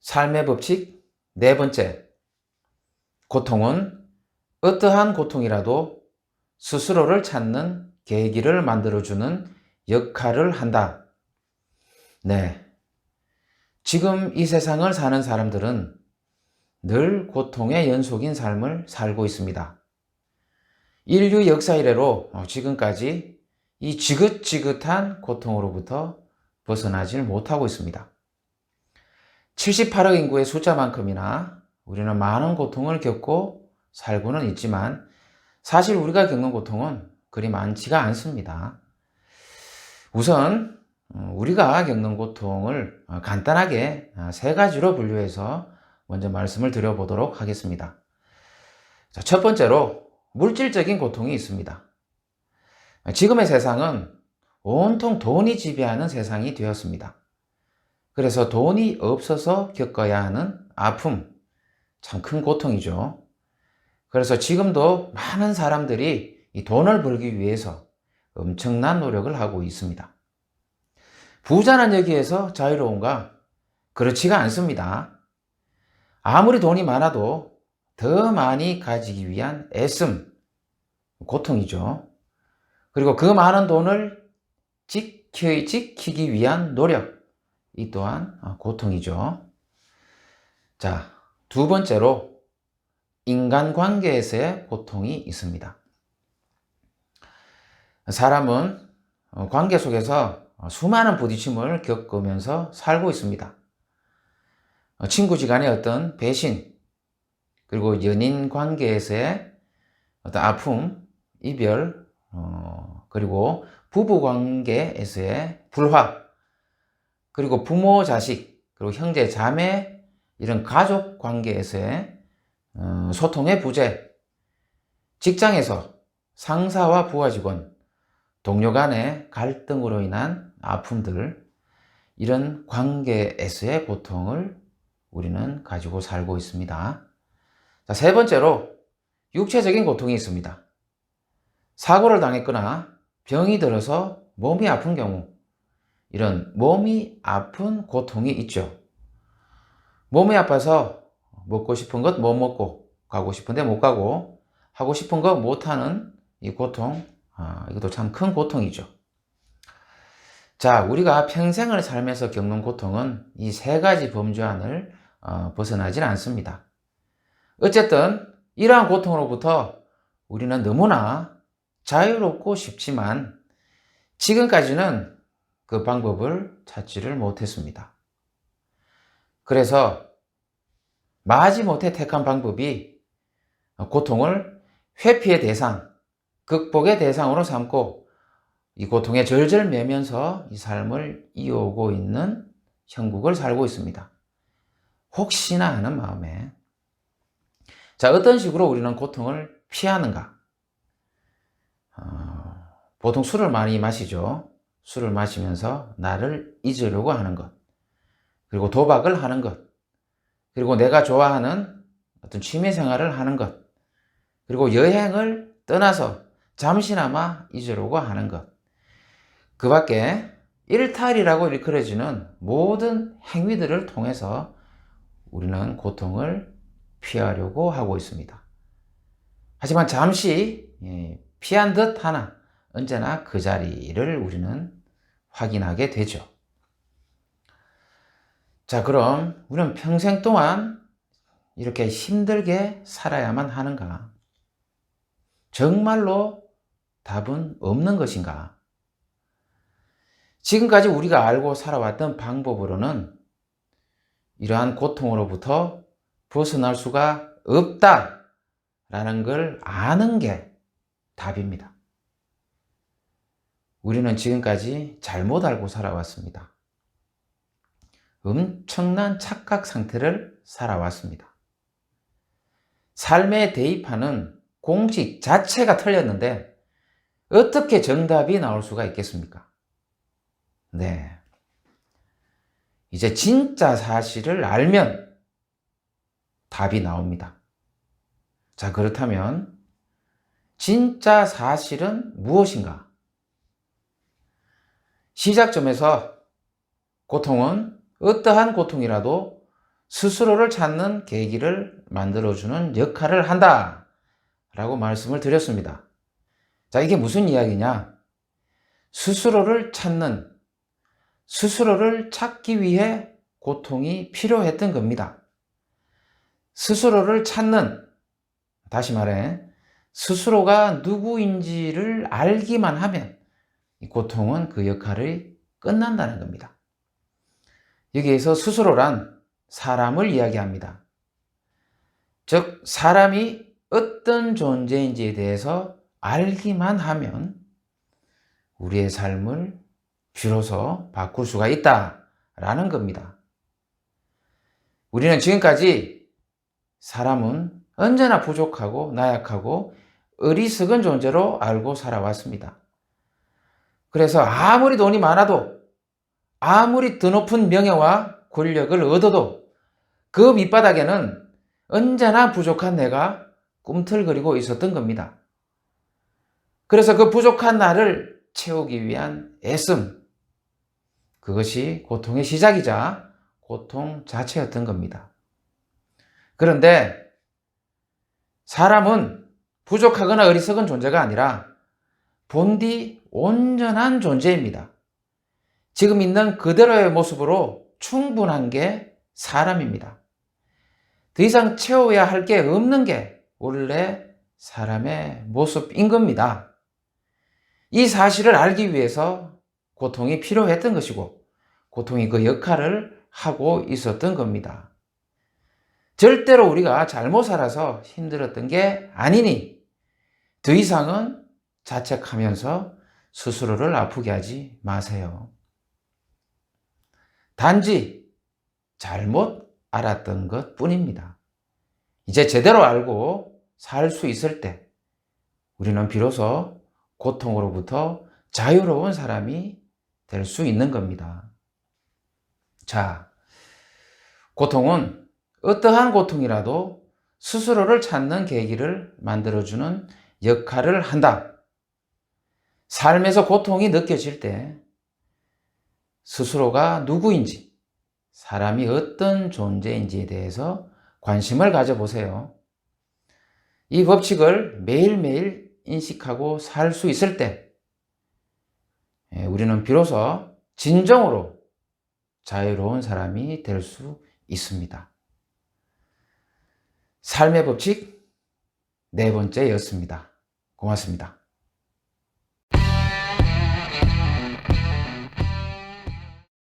삶의 법칙 네 번째, 고통은 어떠한 고통이라도 스스로를 찾는 계기를 만들어주는 역할을 한다. 네. 지금 이 세상을 사는 사람들은 늘 고통의 연속인 삶을 살고 있습니다. 인류 역사 이래로 지금까지 이 지긋지긋한 고통으로부터 벗어나질 못하고 있습니다. 78억 인구의 숫자만큼이나 우리는 많은 고통을 겪고 살고는 있지만 사실 우리가 겪는 고통은 그리 많지가 않습니다. 우선 우리가 겪는 고통을 간단하게 세 가지로 분류해서 먼저 말씀을 드려보도록 하겠습니다. 첫 번째로 물질적인 고통이 있습니다. 지금의 세상은 온통 돈이 지배하는 세상이 되었습니다. 그래서 돈이 없어서 겪어야 하는 아픔, 참 큰 고통이죠. 그래서 지금도 많은 사람들이 이 돈을 벌기 위해서 엄청난 노력을 하고 있습니다. 부자는 여기에서 자유로운가? 그렇지가 않습니다. 아무리 돈이 많아도 더 많이 가지기 위한 애씀, 고통이죠. 그리고 그 많은 돈을 지키기 위한 노력, 이 또한 고통이죠. 자, 두 번째로 인간관계에서의 고통이 있습니다. 사람은 관계 속에서 수많은 부딪힘을 겪으면서 살고 있습니다. 친구지간의 어떤 배신, 그리고 연인 관계에서의 어떤 아픔, 이별, 그리고 부부 관계에서의 불화, 그리고 부모, 자식, 그리고 형제, 자매, 이런 가족 관계에서의 소통의 부재, 직장에서 상사와 부하 직원, 동료 간의 갈등으로 인한 아픔들, 이런 관계에서의 고통을 우리는 가지고 살고 있습니다. 자, 세 번째로 육체적인 고통이 있습니다. 사고를 당했거나 병이 들어서 몸이 아픈 경우, 이런 몸이 아픈 고통이 있죠. 몸이 아파서 먹고 싶은 것 못 먹고, 가고 싶은데 못 가고, 하고 싶은 거 못 하는 이 고통, 이것도 참 큰 고통이죠. 자, 우리가 평생을 살면서 겪는 고통은 이 세 가지 범주 안을 벗어나질 않습니다. 어쨌든 이러한 고통으로부터 우리는 너무나 자유롭고 싶지만 지금까지는 그 방법을 찾지를 못했습니다. 그래서 마지못해 택한 방법이 고통을 회피의 대상, 극복의 대상으로 삼고 이 고통에 절절 매면서 이 삶을 이어오고 있는 형국을 살고 있습니다. 혹시나 하는 마음에. 자, 어떤 식으로 우리는 고통을 피하는가? 보통 술을 많이 마시죠. 술을 마시면서 나를 잊으려고 하는 것, 그리고 도박을 하는 것, 그리고 내가 좋아하는 어떤 취미 생활을 하는 것, 그리고 여행을 떠나서 잠시나마 잊으려고 하는 것, 그 밖에 일탈이라고 일컬어지는 모든 행위들을 통해서 우리는 고통을 피하려고 하고 있습니다. 하지만 잠시 피한 듯 하나 언제나 그 자리를 우리는 확인하게 되죠. 자, 그럼 우리는 평생 동안 이렇게 힘들게 살아야만 하는가? 정말로 답은 없는 것인가? 지금까지 우리가 알고 살아왔던 방법으로는 이러한 고통으로부터 벗어날 수가 없다라는 걸 아는 게 답입니다. 우리는 지금까지 잘못 알고 살아왔습니다. 엄청난 착각 상태를 살아왔습니다. 삶에 대입하는 공식 자체가 틀렸는데 어떻게 정답이 나올 수가 있겠습니까? 네. 이제 진짜 사실을 알면 답이 나옵니다. 자, 그렇다면 진짜 사실은 무엇인가? 시작점에서 고통은 어떠한 고통이라도 스스로를 찾는 계기를 만들어주는 역할을 한다 라고 말씀을 드렸습니다. 자, 이게 무슨 이야기냐? 스스로를 찾기 위해 고통이 필요했던 겁니다. 스스로를 찾는, 다시 말해 스스로가 누구인지를 알기만 하면 이 고통은 그 역할이 끝난다는 겁니다. 여기에서 스스로란 사람을 이야기합니다. 즉 사람이 어떤 존재인지에 대해서 알기만 하면 우리의 삶을 비로소 바꿀 수가 있다라는 겁니다. 우리는 지금까지 사람은 언제나 부족하고 나약하고 어리석은 존재로 알고 살아왔습니다. 그래서 아무리 돈이 많아도, 아무리 더 높은 명예와 권력을 얻어도 그 밑바닥에는 언제나 부족한 내가 꿈틀거리고 있었던 겁니다. 그래서 그 부족한 나를 채우기 위한 애씀, 그것이 고통의 시작이자 고통 자체였던 겁니다. 그런데 사람은 부족하거나 어리석은 존재가 아니라 본디 온전한 존재입니다. 지금 있는 그대로의 모습으로 충분한 게 사람입니다. 더 이상 채워야 할 게 없는 게 원래 사람의 모습인 겁니다. 이 사실을 알기 위해서 고통이 필요했던 것이고 고통이 그 역할을 하고 있었던 겁니다. 절대로 우리가 잘못 살아서 힘들었던 게 아니니 더 이상은 자책하면서 스스로를 아프게 하지 마세요. 단지 잘못 알았던 것 뿐입니다. 이제 제대로 알고 살 수 있을 때 우리는 비로소 고통으로부터 자유로운 사람이 될 수 있는 겁니다. 자, 고통은 어떠한 고통이라도 스스로를 찾는 계기를 만들어주는 역할을 한다. 삶에서 고통이 느껴질 때 스스로가 누구인지, 사람이 어떤 존재인지에 대해서 관심을 가져보세요. 이 법칙을 매일매일 인식하고 살 수 있을 때 우리는 비로소 진정으로 자유로운 사람이 될 수 있습니다. 삶의 법칙 네 번째였습니다. 고맙습니다.